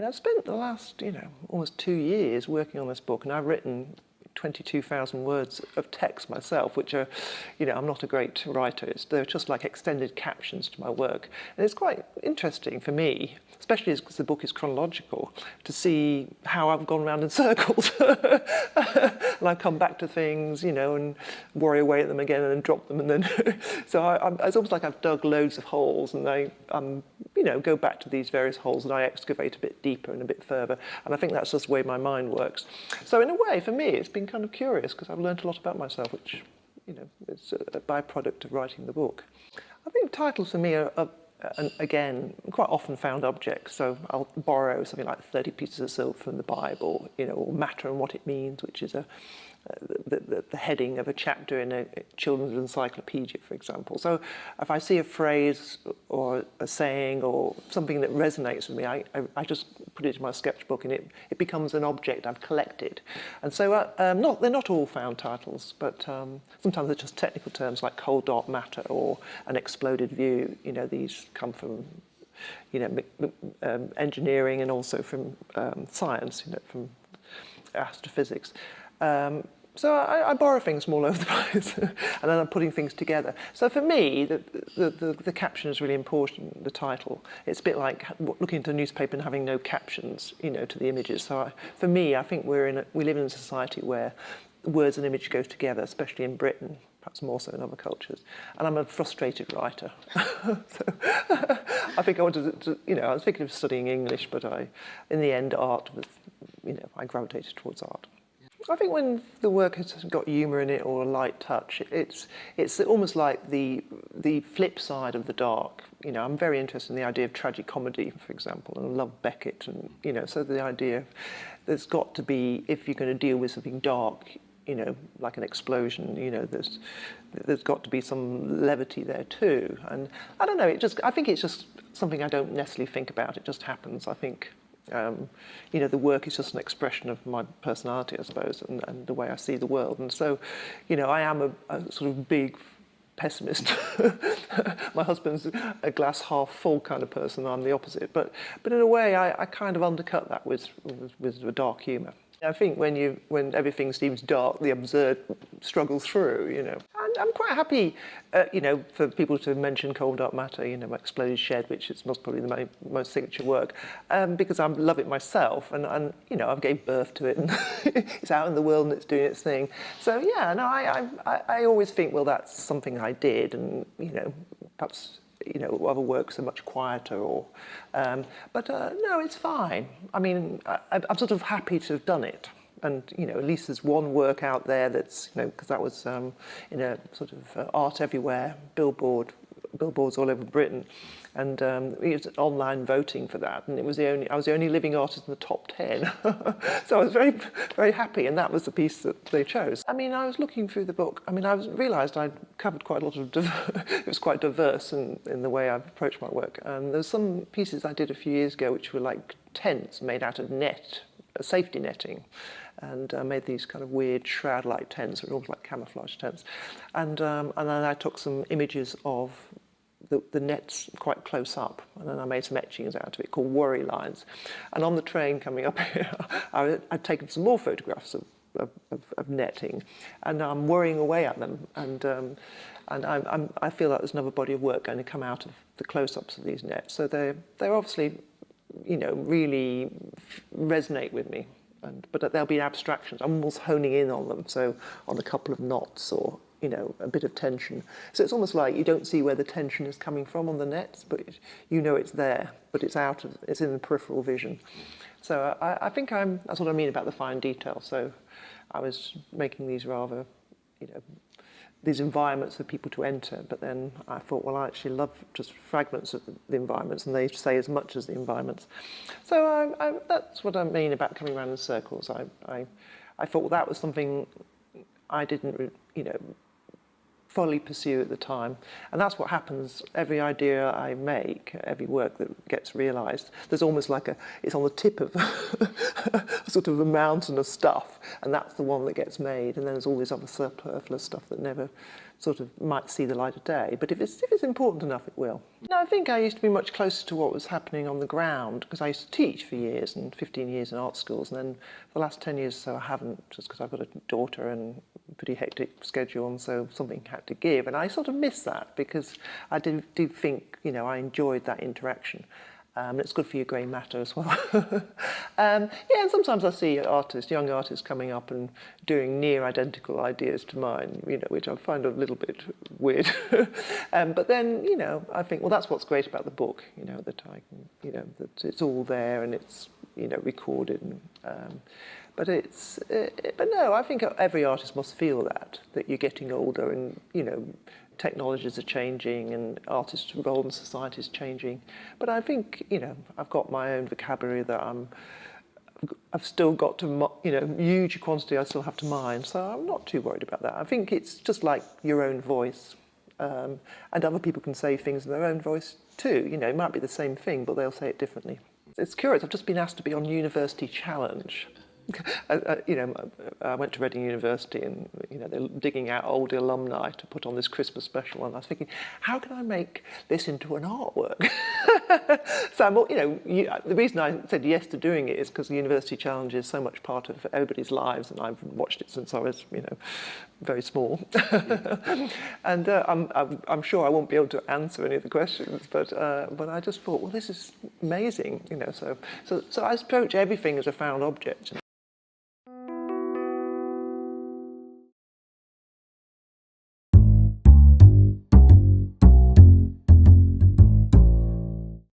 mean, I've spent the last, almost 2 years working on this book, and I've written 22,000 words of text myself, which are, I'm not a great writer. They're just like extended captions to my work. And it's quite interesting for me, especially because the book is chronological, to see how I've gone around in circles. And I come back to things, and worry away at them again and then drop them. And then, so it's almost like I've dug loads of holes, and I go back to these various holes and I excavate a bit deeper and a bit further. And I think that's just the way my mind works. So in a way, for me, it's been kind of curious because I've learned a lot about myself, which, is a byproduct of writing the book. I think titles for me are again, quite often found objects. So I'll borrow something like 30 pieces of silver from the Bible, or matter and what it means, which is the heading of a chapter in a children's encyclopedia, for example. So if I see a phrase or a saying or something that resonates with me, I just put it in my sketchbook, and it becomes an object I've collected. And so they're not all found titles, but sometimes they're just technical terms like cold dark matter or an exploded view. These come from engineering and also from science, from astrophysics. So I borrow things from all over the place, and then I'm putting things together. So for me, the caption is really important, the title. It's a bit like looking into a newspaper and having no captions, to the images. So for me, I think we live in a society where words and image go together, especially in Britain, perhaps more so in other cultures. And I'm a frustrated writer. So I think I wanted to, I was thinking of studying English, but in the end, art was, I gravitated towards art. I think when the work has got humour in it or a light touch, it's almost like the flip side of the dark. I'm very interested in the idea of tragic comedy, for example, and I love Beckett, and so the idea there's got to be, if you're going to deal with something dark, like an explosion, there's got to be some levity there too. And I don't know, I think it's just something I don't necessarily think about. It just happens. I think. The work is just an expression of my personality, I suppose, and the way I see the world. And so, I am a sort of big pessimist. My husband's a glass half full kind of person. I'm the opposite. But in a way, I kind of undercut that with a dark humour. I think when everything seems dark, the absurd struggles through, And I'm quite happy, for people to mention cold dark matter, my Exploded Shed, which is most probably my most signature work, because I love it myself, and I've gave birth to it, and it's out in the world and it's doing its thing. So yeah, no, I always think, well, that's something I did, and perhaps. Other works are much quieter, but no, it's fine. I mean, I'm sort of happy to have done it, and at least there's one work out there that's because that was in a sort of art everywhere billboards all over Britain, and it was online voting for that, and I was the only living artist in the top 10. So I was very, very happy, and that was the piece that they chose. I mean, I was looking through the book. I mean, I realised I'd covered quite a lot of. It was quite diverse in the way I've approached my work, and there's some pieces I did a few years ago which were like tents made out of safety netting, and made these kind of weird shroud-like tents, almost like camouflage tents, and then I took some images of the nets quite close up, and then I made some etchings out of it called worry lines. And on the train coming up here, I'd taken some more photographs of netting, and I'm worrying away at them, and I feel like there's another body of work going to come out of the close-ups of these nets. So they're obviously, really resonate with me, but they'll be abstractions. I'm almost honing in on them, so on a couple of knots or a bit of tension. So it's almost like you don't see where the tension is coming from on the nets, but it's there, but it's in the peripheral vision. So I think that's what I mean about the fine detail. So I was making these rather, these environments for people to enter, but then I thought, well, I actually love just fragments of the environments, and they say as much as the environments. So that's what I mean about coming around in circles. I thought, well, that was something I didn't, fully pursue at the time. And that's what happens. Every idea I make, every work that gets realised, there's almost like it's on the tip of sort of a mountain of stuff, and that's the one that gets made. And then there's all this other superfluous stuff that never sort of might see the light of day. But if it's important enough, it will. No, I think I used to be much closer to what was happening on the ground because I used to teach for years and 15 years in art schools, and then for the last 10 years or so I haven't, just because I've got a daughter and a pretty hectic schedule, and so something had to give. And I sort of miss that because I do think, you know, I enjoyed that interaction. It's good for your grey matter as well. Yeah, and sometimes I see artists, young artists, coming up and doing near identical ideas to mine, you know, which I find a little bit weird. But then, you know, I think, well, that's what's great about the book, you know, that I can, you know, that it's all there and it's, you know, recorded. And, but no, I think every artist must feel that you're getting older and, you know, technologies are changing and artists' role in society is changing. But I think, you know, I've got my own vocabulary that I've still got to, you know, huge quantity I still have to mine. So I'm not too worried about that. I think it's just like your own voice. And other people can say things in their own voice too. You know, it might be the same thing, but they'll say it differently. It's curious. I've just been asked to be on University Challenge. You know, I went to Reading University, and you know they're digging out old alumni to put on this Christmas special. And I was thinking, how can I make this into an artwork? So I'm, you know, the reason I said yes to doing it is because the University Challenge is so much part of everybody's lives, and I've watched it since I was, you know, very small. And I'm sure I won't be able to answer any of the questions, but I just thought, well, this is amazing, you know. So I approach everything as a found object.